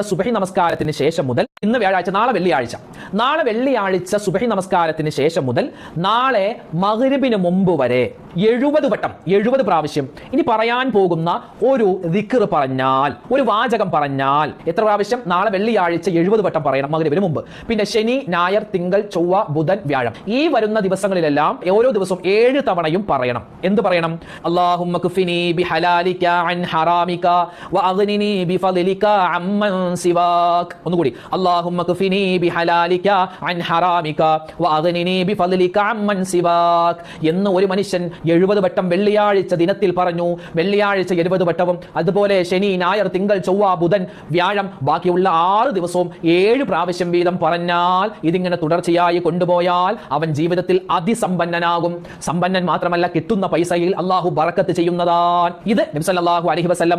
സുബഹി നമസ്കാരത്തിന് ശേഷം മുതൽ ഇന്ന് വ്യാഴാഴ്ച, നാളെ വെള്ളിയാഴ്ച സുബഹി നമസ്കാരത്തിന് ശേഷം മുതൽ നാളെ മഗ്രിബിന് മുമ്പ് വരെ 70 പ്രാവശ്യം ഇനി പറയാൻ പോകുന്ന ഒരു ദിക്ർ പറഞ്ഞാൽ, ഒരു വാചകം പറഞ്ഞാൽ എത്ര പ്രാവശ്യം? നാളെ വെള്ളിയാഴ്ച 70 വട്ടം പറയണം മഗ്രിബിന് മുമ്പ്. പിന്നെ ശനി, ഞായർ, തിങ്കൾ, ചൊവ്വ, ബുധൻ, വ്യാഴം ഈ വരുന്ന ദിവസങ്ങളിലെല്ലാം ഓരോ ദിവസവും 7 തവണയും പറയണം. എന്ത് പറയണം? അല്ലാഹുമ്മ ക്ഫിനി ബിഹലാലിക അൻ ഹറാമിക വഅഗ്നിനി ബിഫളിക അമ്മൻ സിവാക്. ഒന്നുകൂടി, അല്ലാഹുമ്മ ക്ഫിനി ബിഹലാലിക അൻ ഹറാമിക വഅഗ്നിനി ബിഫളിക അമ്മൻ സിവാക് എന്ന് ഒരു മനുഷ്യൻ 70 വട്ടം വെള്ളിയാഴ്ച ദിനത്തിൽ പറഞ്ഞു. വെള്ളിയാഴ്ച 70 വട്ടവും, അതുപോലെ ശനി, ഞായർ, തിങ്കൾ, ചൊവ്വ, ബുധൻ, വ്യാഴം ബാക്കിയുള്ള 6 ദിവസവും 7 പ്രാവശ്യം വീതം പറഞ്ഞാൽ, ഇതിങ്ങനെ തുടർച്ചയായി കൊണ്ടുപോയാൽ അവൻ ജീവിതത്തിൽ അതിസമ്പന്നനാകും. സമ്പന്നൻ മാത്രമല്ല, കിട്ടുന്ന പൈസയിൽ അള്ളാഹു ബറക്കത്ത് ചെയ്യുന്നതാണ്. ഇത് നബി സല്ലല്ലാഹു അലൈഹി വസല്ലമ